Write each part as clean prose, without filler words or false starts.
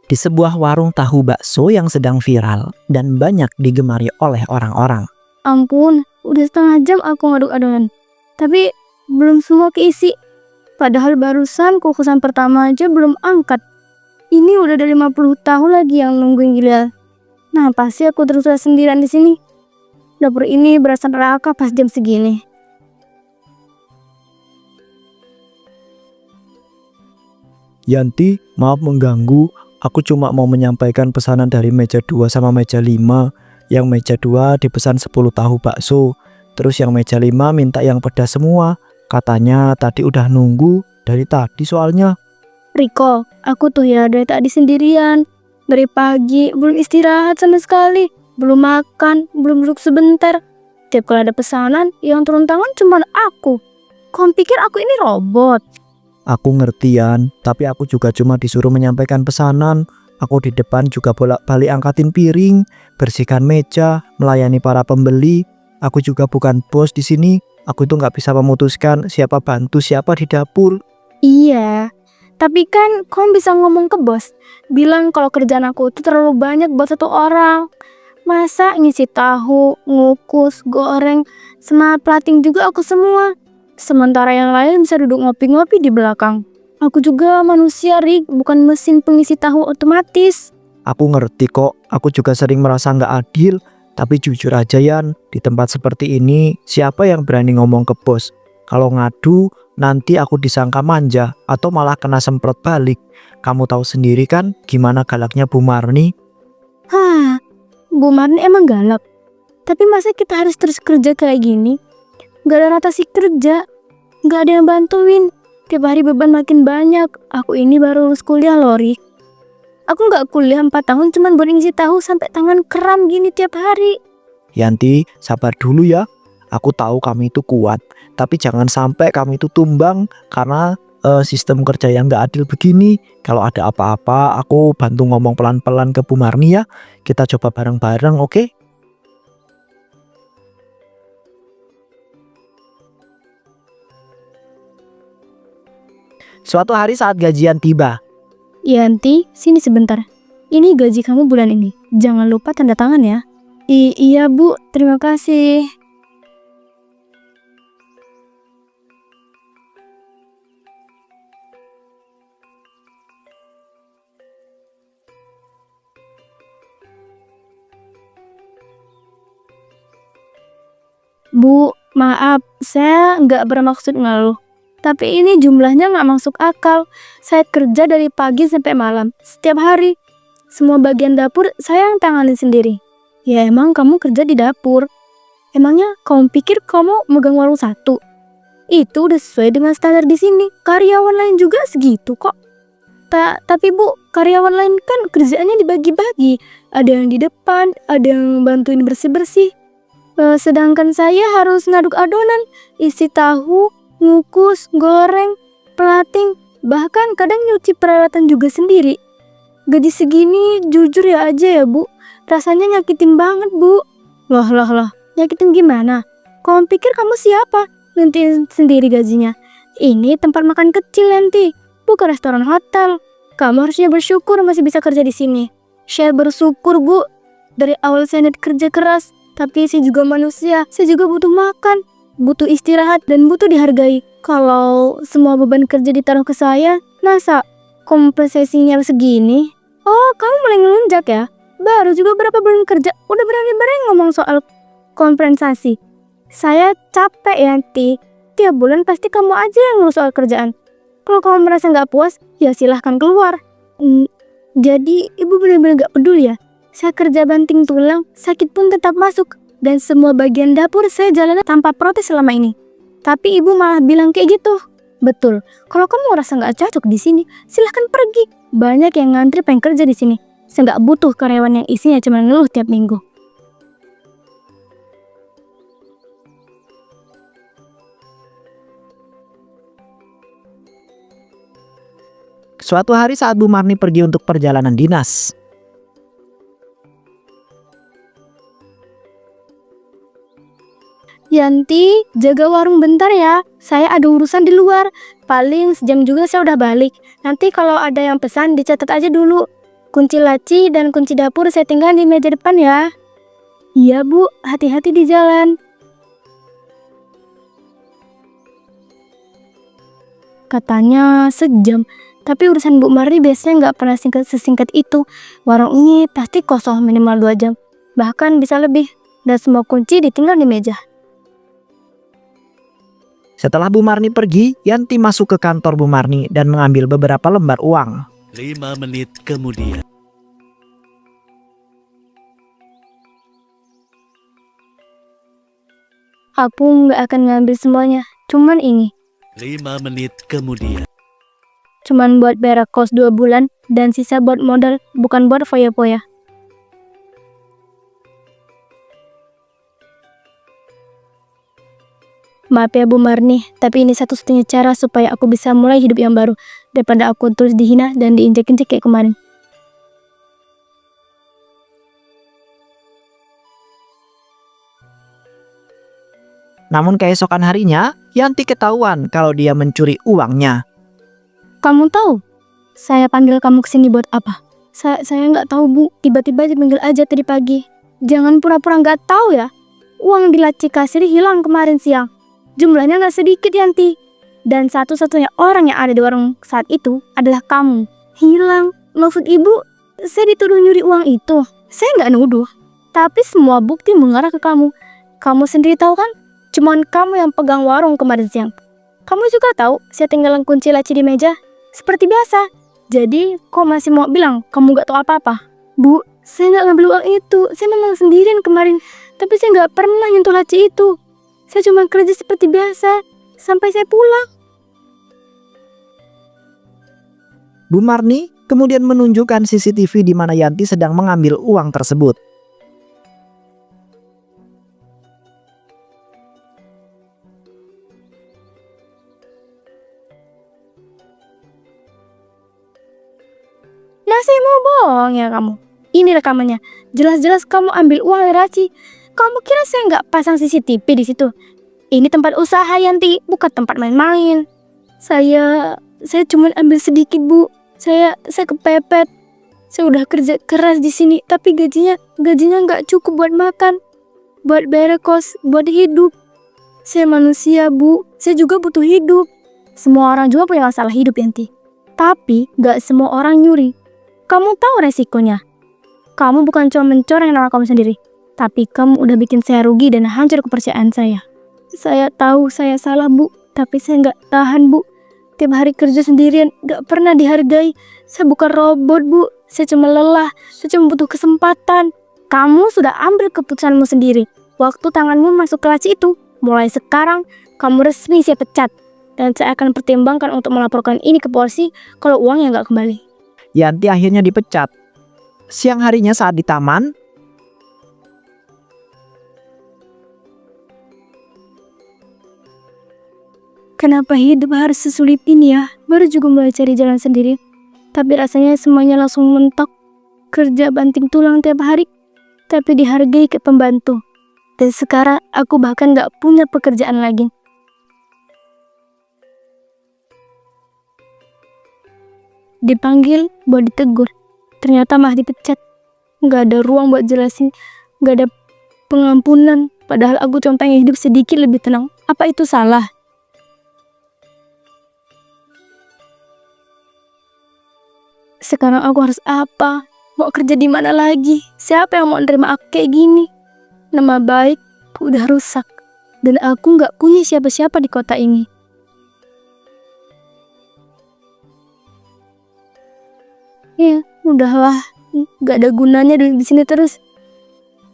di sebuah warung tahu bakso yang sedang viral dan banyak digemari oleh orang-orang. Ampun, udah setengah jam aku ngaduk adonan. Tapi belum semua keisi. Padahal barusan kukusan pertama aja belum angkat. Ini udah ada 50 tahun lagi yang nungguin gila. Nah, pasti aku terus sendirian di sini. Dapur ini berasa neraka pas jam segini. Yanti, maaf mengganggu. Aku cuma mau menyampaikan pesanan dari meja 2 sama meja 5. Yang meja 2 dipesan 10 tahu bakso. Terus yang meja 5 minta yang pedas semua. Katanya tadi udah nunggu dari tadi soalnya. Riko, aku tuh ya dari tadi sendirian. Dari pagi belum istirahat sama sekali. Belum makan, belum duduk sebentar. Tiap kali ada pesanan, yang turun tangan cuma aku. Kau pikir aku ini robot? Aku ngertian, tapi aku juga cuma disuruh menyampaikan pesanan. Aku di depan juga bolak-balik angkatin piring, bersihkan meja, melayani para pembeli. Aku juga bukan bos di sini. Aku itu nggak bisa memutuskan siapa bantu siapa di dapur. Iya, tapi kan kau bisa ngomong ke bos. Bilang kalau kerjaan aku itu terlalu banyak buat satu orang. Masa ngisi tahu, ngukus, goreng, sama plating juga aku semua. Sementara yang lain bisa duduk ngopi-ngopi di belakang. Aku juga manusia, Rik, bukan mesin pengisi tahu otomatis. Aku ngerti kok, aku juga sering merasa nggak adil. Tapi jujur aja Yan, di tempat seperti ini siapa yang berani ngomong ke bos? Kalau ngadu, nanti aku disangka manja atau malah kena semprot balik. Kamu tahu sendiri kan gimana galaknya Bu Marni? Hah, Bu Marni emang galak. Tapi masa kita harus terus kerja kayak gini? Gak ada rotasi kerja, gak ada yang bantuin. Tiap hari beban makin banyak. Aku ini baru lulus kuliah loh, Rik. Aku gak kuliah 4 tahun cuman buat ngisi tahu sampai tangan kram gini tiap hari. Yanti, sabar dulu ya. Aku tahu kamu itu kuat, tapi jangan sampai kamu itu tumbang karena sistem kerja yang gak adil begini. Kalau ada apa-apa, aku bantu ngomong pelan-pelan ke Bu Marni ya. Kita coba bareng-bareng, oke? Suatu hari saat gajian tiba, Yanti, sini sebentar. Ini gaji kamu bulan ini. Jangan lupa tanda tangan ya. Iya Bu, terima kasih. Bu, maaf, saya nggak bermaksud ngeluh. Tapi ini jumlahnya nggak masuk akal. Saya kerja dari pagi sampai malam, setiap hari. Semua bagian dapur saya yang tangani sendiri. Ya emang kamu kerja di dapur. Emangnya kamu pikir kamu megang warung satu? Itu udah sesuai dengan standar di sini. Karyawan lain juga segitu kok. Tapi Bu, karyawan lain kan kerjaannya dibagi-bagi. Ada yang di depan, ada yang bantuin bersih-bersih. Sedangkan saya harus ngaduk adonan, isi tahu, ngukus, goreng, plating, bahkan kadang nyuci peralatan juga sendiri. Gaji segini jujur ya aja ya Bu, rasanya nyakitin banget Bu. Lah, nyakitin gimana? Kamu pikir kamu siapa? Nentuin sendiri gajinya. Ini tempat makan kecil nanti, bukan restoran hotel. Kamu harusnya bersyukur masih bisa kerja di sini. Saya bersyukur Bu, dari awal saya net kerja keras, tapi saya juga manusia, saya juga butuh makan. Butuh istirahat dan butuh dihargai. Kalau semua beban kerja ditaruh ke saya, masa kompensasinya segini? Oh, kamu mulai ngelunjak ya? Baru juga berapa bulan kerja, udah berani-berani ngomong soal kompensasi. Saya capek ya, Yanti. Tiap bulan pasti kamu aja yang ngurus soal kerjaan. Kalau kamu merasa nggak puas, ya silahkan keluar. Jadi ibu benar-benar nggak peduli ya? Saya kerja banting tulang, sakit pun tetap masuk. Dan semua bagian dapur saya jalani tanpa protes selama ini. Tapi ibu malah bilang kayak gitu. Betul, kalau kamu merasa nggak cocok di sini, silahkan pergi. Banyak yang ngantri pengen kerja di sini. Saya nggak butuh karyawan yang isinya cuma ngeluh tiap minggu. suatu hari saat Bu Marni pergi untuk perjalanan dinas. Yanti, jaga warung bentar ya. Saya ada urusan di luar. Paling sejam juga saya udah balik. Nanti kalau ada yang pesan dicatat aja dulu. Kunci laci dan kunci dapur saya tinggal di meja depan ya. Iya Bu, hati-hati di jalan. Katanya sejam, tapi urusan Bu Marni biasanya nggak pernah sesingkat itu. Warung ini pasti kosong minimal 2 jam, bahkan bisa lebih. Dan semua kunci ditinggal di meja. Setelah Bu Marni pergi, Yanti masuk ke kantor Bu Marni dan mengambil beberapa lembar uang. 5 menit kemudian. Aku nggak akan ngambil semuanya, cuman ini. 5 menit kemudian. Cuman buat bayar kos 2 bulan dan sisa buat modal, bukan buat foya-foya. Maaf ya Bu Marni, tapi ini satu-satunya cara supaya aku bisa mulai hidup yang baru daripada aku terus dihina dan diinjek-injek kayak kemarin. Namun keesokan harinya, Yanti ketahuan kalau dia mencuri uangnya. Kamu tahu, saya panggil kamu kesini buat apa? Saya nggak tahu Bu, tiba-tiba dipanggil aja tadi pagi. Jangan pura-pura nggak tahu ya. Uang di laci kasir hilang kemarin siang. Jumlahnya nggak sedikit Yanti. Dan satu-satunya orang yang ada di warung saat itu adalah kamu. Hilang? Maksud ibu, saya dituduh nyuri uang itu? Saya nggak nuduh. Tapi semua bukti mengarah ke kamu. Kamu sendiri tahu kan? Cuman kamu yang pegang warung kemarin siang. Kamu juga tahu saya tinggalan kunci laci di meja. Seperti biasa. Jadi, kok masih mau bilang kamu nggak tahu apa-apa? Bu, saya nggak ngambil uang itu. Saya memang sendirian kemarin. Tapi saya nggak pernah nyentuh laci itu. Saya cuma kerja seperti biasa, sampai saya pulang. Bu Marni kemudian menunjukkan CCTV di mana Yanti sedang mengambil uang tersebut. Nah, saya mau bohong ya kamu. Ini rekamannya. Jelas-jelas kamu ambil uang dari laci. Kamu kira saya nggak pasang CCTV di situ? Ini tempat usaha Yanti, bukan tempat main-main. Saya cuma ambil sedikit Bu. Saya kepepet. Saya udah kerja keras di sini, tapi gajinya nggak cukup buat makan, buat bayar kos, buat hidup. Saya manusia Bu. Saya juga butuh hidup. Semua orang juga punya masalah hidup Yanti. Tapi nggak semua orang nyuri. Kamu tahu resikonya. Kamu bukan cuma mencoreng nama kamu sendiri, tapi kamu udah bikin saya rugi dan hancur kepercayaan saya. Saya tahu saya salah Bu, tapi saya nggak tahan Bu. Tiap hari kerja sendirian, nggak pernah dihargai. Saya bukan robot Bu, saya cuma lelah, saya cuma butuh kesempatan. Kamu sudah ambil keputusanmu sendiri. Waktu tanganmu masuk ke laci itu, mulai sekarang kamu resmi saya pecat. Dan saya akan pertimbangkan untuk melaporkan ini ke polisi kalau uangnya nggak kembali. Yanti akhirnya dipecat. Siang harinya saat di taman, Kenapa hidup harus sesulit ini ya? Baru juga mulai cari jalan sendiri. Tapi rasanya semuanya langsung mentok. Kerja banting tulang tiap hari. Tapi dihargai ke pembantu. Dan sekarang aku bahkan gak punya pekerjaan lagi. Dipanggil buat ditegur. Ternyata malah dipecat. Gak ada ruang buat jelasin. Gak ada pengampunan. Padahal aku cuma pengen hidup sedikit lebih tenang. Apa itu salah? Sekarang aku harus apa? Mau kerja di mana lagi? Siapa yang mau nerima aku kayak gini? Nama baik udah rusak. Dan aku gak punya siapa-siapa di kota ini. Ya, udahlah. Gak ada gunanya duduk di sini terus.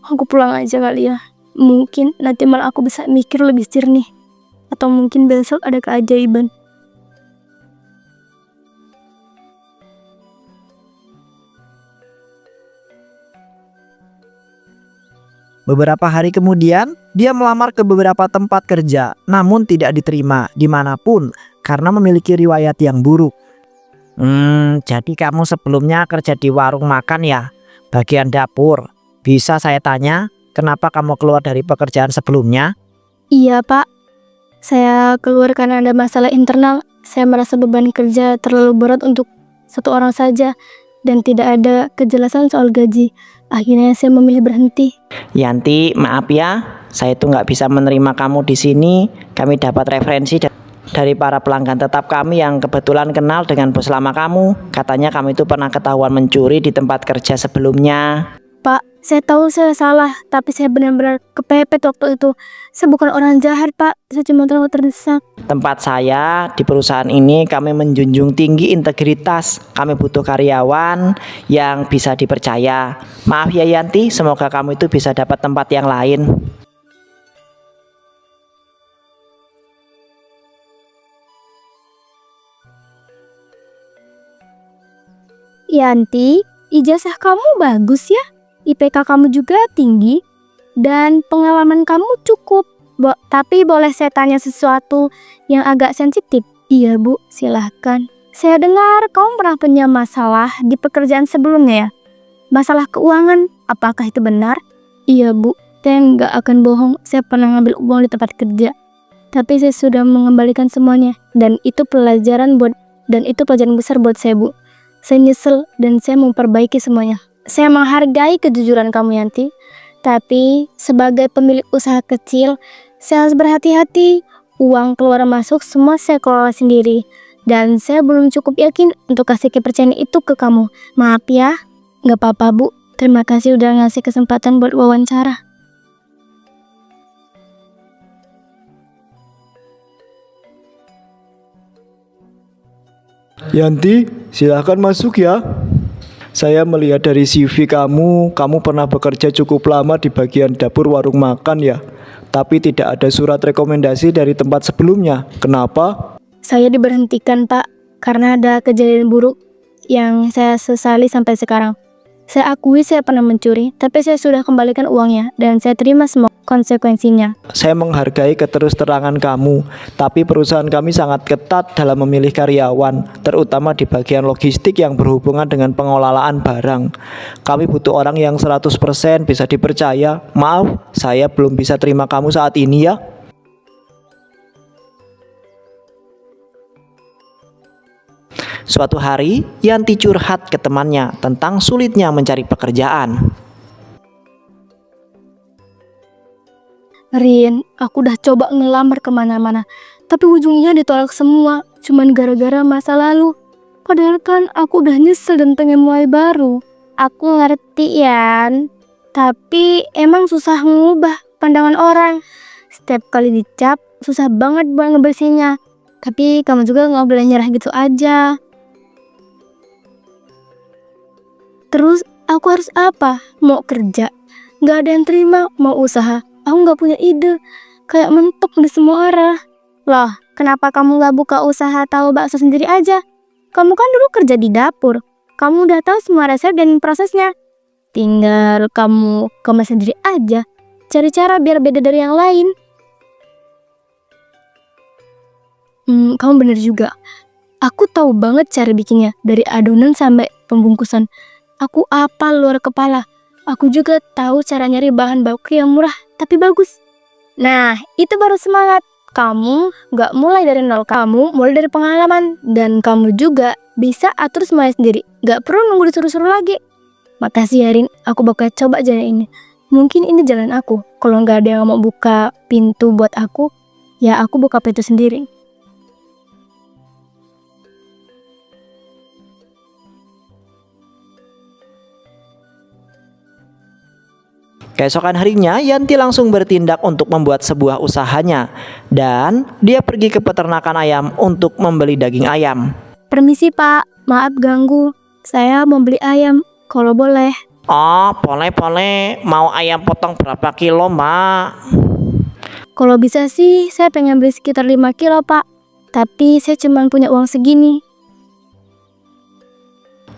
Aku pulang aja kali ya. Mungkin nanti malah aku bisa mikir lebih jernih. Atau mungkin besok ada keajaiban. beberapa hari kemudian dia melamar ke beberapa tempat kerja, namun tidak diterima dimanapun karena memiliki riwayat yang buruk. Jadi kamu sebelumnya kerja di warung makan ya, bagian dapur. Bisa saya tanya, kenapa kamu keluar dari pekerjaan sebelumnya? Iya Pak, saya keluar karena ada masalah internal. Saya merasa beban kerja terlalu berat untuk satu orang saja. dan tidak ada kejelasan soal gaji. Akhirnya saya memilih berhenti. Yanti, maaf ya, saya tuh nggak bisa menerima kamu di sini. Kami dapat referensi dari para pelanggan tetap kami yang kebetulan kenal dengan bos lama kamu. Katanya kamu itu pernah ketahuan mencuri di tempat kerja sebelumnya. Pak, saya tahu saya salah, tapi saya benar-benar kepepet waktu itu. Saya bukan orang jahat, Pak. Saya cuma terlalu terdesak. Tempat saya di perusahaan ini kami menjunjung tinggi integritas. Kami butuh karyawan yang bisa dipercaya. Maaf ya Yanti, semoga kamu itu bisa dapat tempat yang lain. Yanti, ijazah kamu bagus ya. IPK kamu juga tinggi. Dan pengalaman kamu cukup. Tapi boleh saya tanya sesuatu yang agak sensitif? Iya Bu, silahkan. Saya dengar kamu pernah punya masalah di pekerjaan sebelumnya ya? Masalah keuangan, apakah itu benar? Iya Bu, saya nggak akan bohong. Saya pernah ngambil uang di tempat kerja. Tapi saya sudah mengembalikan semuanya. Dan itu pelajaran besar buat saya Bu. Saya nyesel dan saya memperbaiki semuanya. Saya menghargai kejujuran kamu Yanti. Tapi sebagai pemilik usaha kecil, saya harus berhati-hati. Uang keluar masuk semua saya kelola sendiri. Dan saya belum cukup yakin untuk kasih kepercayaan itu ke kamu. Maaf ya. Gak apa-apa Bu. Terima kasih udah ngasih kesempatan buat wawancara. Yanti, silahkan masuk ya. Saya melihat dari CV kamu pernah bekerja cukup lama di bagian dapur warung makan ya. Tapi tidak ada surat rekomendasi dari tempat sebelumnya. Kenapa? Saya diberhentikan Pak, karena ada kejadian buruk yang saya sesali sampai sekarang. Saya akui saya pernah mencuri, tapi saya sudah kembalikan uangnya dan saya terima semua konsekuensinya. Saya menghargai keterus-terangan kamu, tapi perusahaan kami sangat ketat dalam memilih karyawan, terutama di bagian logistik yang berhubungan dengan pengelolaan barang. Kami butuh orang yang 100% bisa dipercaya. Maaf, saya belum bisa terima kamu saat ini ya. Suatu hari, Yanti curhat ke temannya tentang sulitnya mencari pekerjaan. Rin, aku udah coba ngelamar kemana-mana, tapi ujungnya ditolak semua, cuman gara-gara masa lalu. Padahal kan aku udah nyesel dan pengen mulai baru. Aku ngerti Yan, tapi emang susah ngubah pandangan orang. Setiap kali dicap, susah banget buat ngebersihinnya. Tapi kamu juga gak boleh nyerah gitu aja. Terus aku harus apa? Mau kerja? Gak ada yang terima. Mau usaha? Aku gak punya ide. Kayak mentok di semua arah. Loh, kenapa kamu gak buka usaha tahu bakso sendiri aja? Kamu kan dulu kerja di dapur. Kamu udah tahu semua resep dan prosesnya. Tinggal kamu kemas sendiri aja. Cari cara biar beda dari yang lain. Kamu bener juga. Aku tahu banget cara bikinnya. Dari adonan sampai pembungkusan. Aku apal luar kepala. Aku juga tahu cara nyari bahan baku yang murah tapi bagus. Nah, itu baru semangat. Kamu gak mulai dari nol. Kamu mulai dari pengalaman. Dan kamu juga bisa atur semuanya sendiri. Gak perlu nunggu disuruh-suruh lagi. Makasih ya Rin, aku bakal coba jalan ini. Mungkin ini jalan aku. Kalau gak ada yang mau buka pintu buat aku, ya aku buka pintu sendiri. Keesokan harinya, Yanti langsung bertindak untuk membuat sebuah usahanya. Dan dia pergi ke peternakan ayam untuk membeli daging ayam. Permisi Pak, maaf ganggu. Saya mau beli ayam, kalau boleh. Oh, boleh. Mau ayam potong berapa kilo, Mbak? Kalau bisa sih, saya pengen beli sekitar 5 kilo Pak. Tapi saya cuma punya uang segini.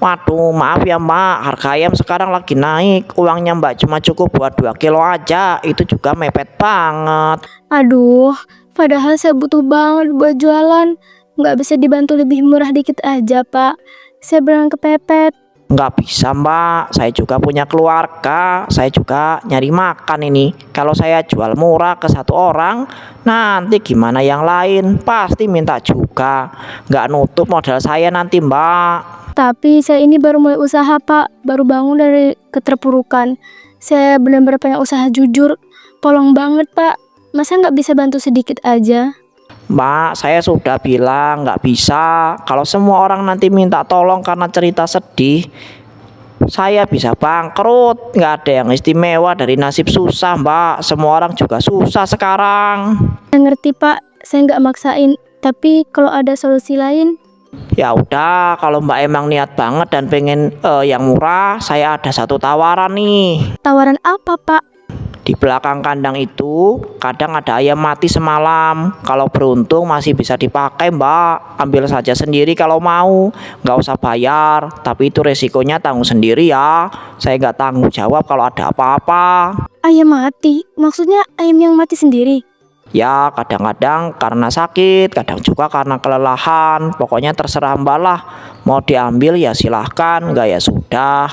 Waduh, maaf ya Mbak, harga ayam sekarang lagi naik. Uangnya Mbak cuma cukup buat 2 kilo aja. Itu juga mepet banget. Aduh, padahal saya butuh banget buat jualan. Nggak bisa dibantu lebih murah dikit aja Pak. Saya beneran kepepet. Nggak bisa Mbak, saya juga punya keluarga. Saya juga nyari makan ini. Kalau saya jual murah ke satu orang, nanti gimana yang lain? Pasti minta juga. Nggak nutup modal saya nanti Mbak. Tapi saya ini baru mulai usaha, Pak. Baru bangun dari keterpurukan. Saya benar-benar pengen usaha jujur. Tolong banget, Pak. Masa nggak bisa bantu sedikit aja? Mbak, saya sudah bilang nggak bisa. Kalau semua orang nanti minta tolong karena cerita sedih, saya bisa bangkrut. Nggak ada yang istimewa dari nasib susah, Mbak. Semua orang juga susah sekarang. Saya ngerti, Pak. Saya nggak maksain. Tapi kalau ada solusi lain, Ya udah, kalau Mbak emang niat banget dan pengen yang murah, saya ada satu tawaran nih. tawaran apa, Pak? Di belakang kandang itu kadang ada ayam mati semalam. Kalau beruntung masih bisa dipakai, Mbak. Ambil saja sendiri kalau mau, nggak usah bayar. Tapi itu resikonya tanggung sendiri ya. Saya nggak tanggung jawab kalau ada apa-apa. Ayam mati? Maksudnya ayam yang mati sendiri? Ya kadang-kadang karena sakit, kadang juga karena kelelahan. Pokoknya terserah Mbak lah. Mau diambil ya silahkan, nggak ya sudah.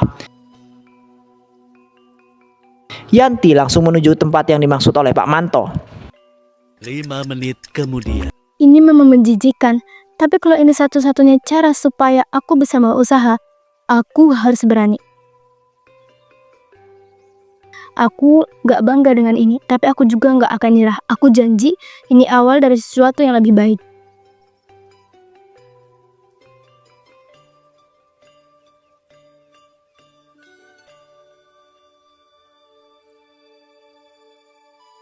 Yanti langsung menuju tempat yang dimaksud oleh Pak Manto. 5 menit kemudian. Ini memang menjijikan. Tapi kalau ini satu-satunya cara supaya aku bisa mau usaha, aku harus berani. Aku gak bangga dengan ini, tapi aku juga gak akan nyerah. Aku janji, ini awal dari sesuatu yang lebih baik.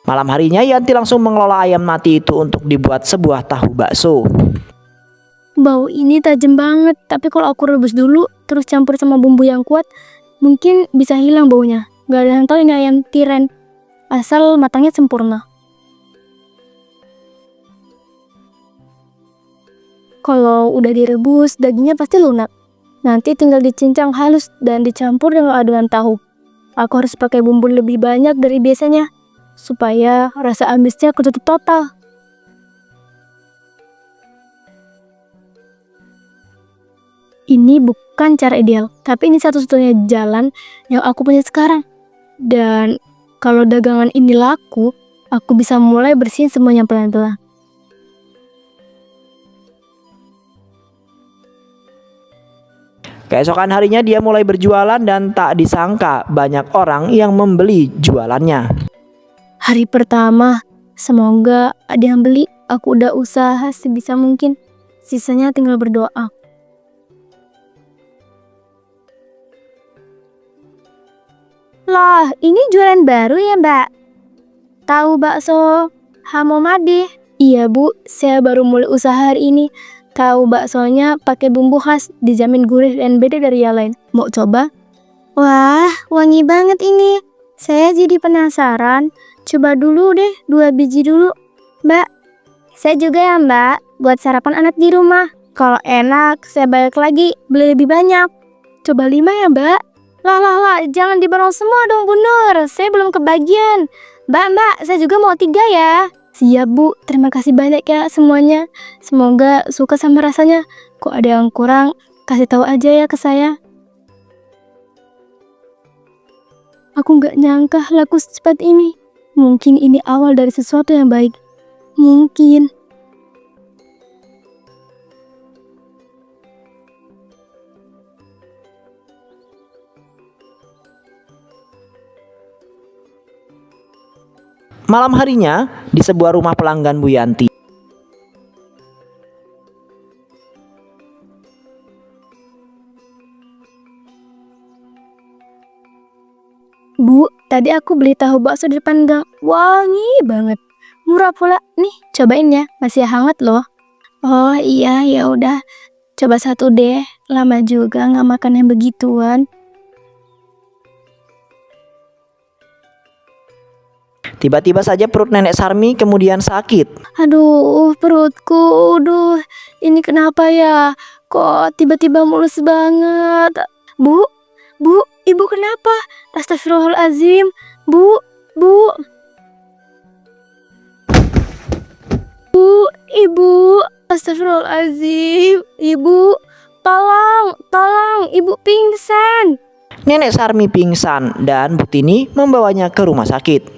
Malam harinya Yanti langsung mengelola ayam mati itu untuk dibuat sebuah tahu bakso. Bau ini tajam banget, tapi kalau aku rebus dulu, terus campur sama bumbu yang kuat, mungkin bisa hilang baunya. Gak ada yang tahu ini ayam tiren, asal matangnya sempurna. Kalau udah direbus, dagingnya pasti lunak. Nanti tinggal dicincang halus dan dicampur dengan adonan tahu. Aku harus pakai bumbu lebih banyak dari biasanya, supaya rasa amisnya ketutup total. Ini bukan cara ideal, tapi ini satu-satunya jalan yang aku punya sekarang. Dan kalau dagangan ini laku, aku bisa mulai bersihin semuanya pelan-pelan. Keesokan harinya dia mulai berjualan dan tak disangka banyak orang yang membeli jualannya. Hari pertama, semoga ada yang beli. Aku udah usaha sebisa mungkin. Sisanya tinggal berdoa. Lah, ini jualan baru ya, Mbak? Tahu bakso Hamomade? Iya, Bu. Saya baru mulai usaha hari ini. Tahu baksonya pakai bumbu khas, dijamin gurih dan beda dari yang lain. Mau coba? Wah, wangi banget ini. Saya jadi penasaran. Coba dulu deh, 2 biji dulu. Mbak, saya juga ya, Mbak. Buat sarapan anak di rumah. Kalau enak, saya balik lagi, beli lebih banyak. Coba 5 ya, Mbak. Lah, jangan diborong semua dong, Bu Nur. Saya belum kebagian. Mbak, saya juga mau 3 ya. Siap, Bu. Terima kasih banyak ya semuanya. Semoga suka sama rasanya. Kok ada yang kurang, kasih tahu aja ya ke saya. Aku nggak nyangka laku secepat ini. Mungkin ini awal dari sesuatu yang baik. Mungkin. Malam harinya di sebuah rumah pelanggan Bu Yanti. Bu, tadi aku beli tahu bakso di depan gang. Wangi banget. Murah pula. Nih, cobain ya. Masih hangat loh. Oh iya, ya udah. Coba 1 deh. Lama juga nggak makan yang begituan. Tiba-tiba saja perut Nenek Sarmi kemudian sakit. Aduh, perutku. Aduh, ini kenapa ya? Kok tiba-tiba mulus banget? Bu, ibu kenapa? Astagfirullahaladzim. Bu, ibu. Astagfirullahaladzim. Ibu, tolong, ibu pingsan. Nenek Sarmi pingsan dan Bu Tini membawanya ke rumah sakit.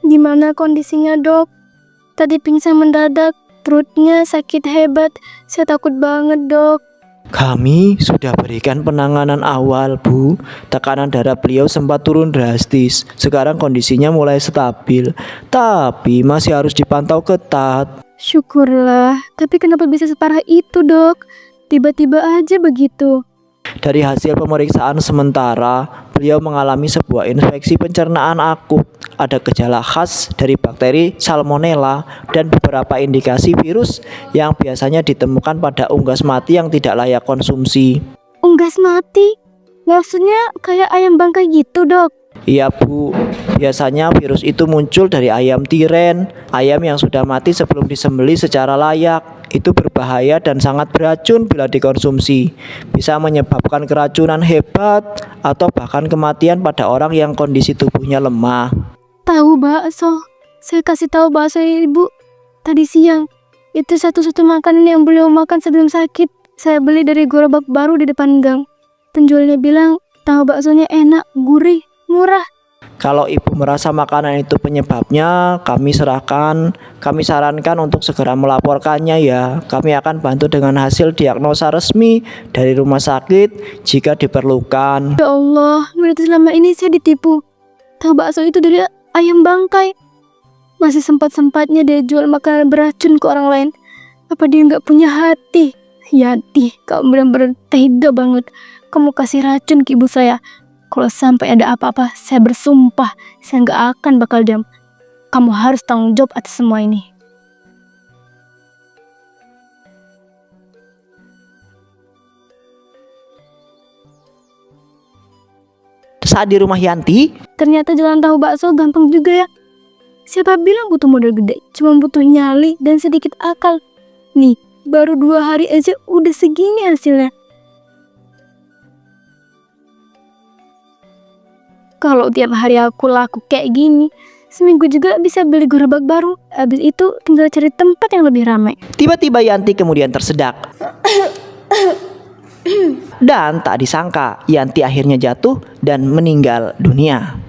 Gimana kondisinya, Dok? Tadi pingsan mendadak, perutnya sakit hebat. Saya takut banget, Dok. Kami sudah berikan penanganan awal, Bu. Tekanan darah beliau sempat turun drastis. Sekarang kondisinya mulai stabil, tapi masih harus dipantau ketat. Syukurlah. Tapi kenapa bisa separah itu, Dok? Tiba-tiba aja begitu. Dari hasil pemeriksaan sementara, beliau mengalami sebuah infeksi pencernaan akut. Ada gejala khas dari bakteri Salmonella dan beberapa indikasi virus yang biasanya ditemukan pada unggas mati yang tidak layak konsumsi. Unggas mati? Maksudnya kayak ayam bangkai gitu, Dok? Iya, Bu, biasanya virus itu muncul dari ayam tiren, ayam yang sudah mati sebelum disembelih secara layak. Itu berbahaya dan sangat beracun bila dikonsumsi. Bisa menyebabkan keracunan hebat atau bahkan kematian pada orang yang kondisi tubuhnya lemah. Tahu bakso. Saya kasih tahu bakso Ibu tadi siang. Itu satu-satu makanan yang beliau makan sebelum sakit. Saya beli dari gerobak baru di depan gang. Penjualnya bilang tahu baksonya enak, gurih, murah. Kalau ibu merasa makanan itu penyebabnya, kami sarankan untuk segera melaporkannya ya. Kami akan bantu dengan hasil diagnosa resmi dari rumah sakit jika diperlukan. Ya Allah, berarti selama ini saya ditipu. Tahu bakso itu dari ayam bangkai. Masih sempat-sempatnya dia jual makanan beracun ke orang lain. Apa dia nggak punya hati? Yanti, kamu benar-benar tega banget. Kamu kasih racun ke ibu saya. Kalau sampai ada apa-apa, saya bersumpah saya nggak akan bakal diam. Kamu harus tanggung jawab atas semua ini. Saat di rumah Yanti, Ternyata jalan tahu bakso gampang juga ya. Siapa bilang butuh modal gede? Cuma butuh nyali dan sedikit akal. Nih, baru 2 hari aja udah segini hasilnya. Kalau tiap hari aku laku kayak gini, seminggu juga bisa beli gerobak baru. Habis itu tinggal cari tempat yang lebih ramai. tiba-tiba Yanti kemudian tersedak. Dan tak disangka, Yanti akhirnya jatuh dan meninggal dunia.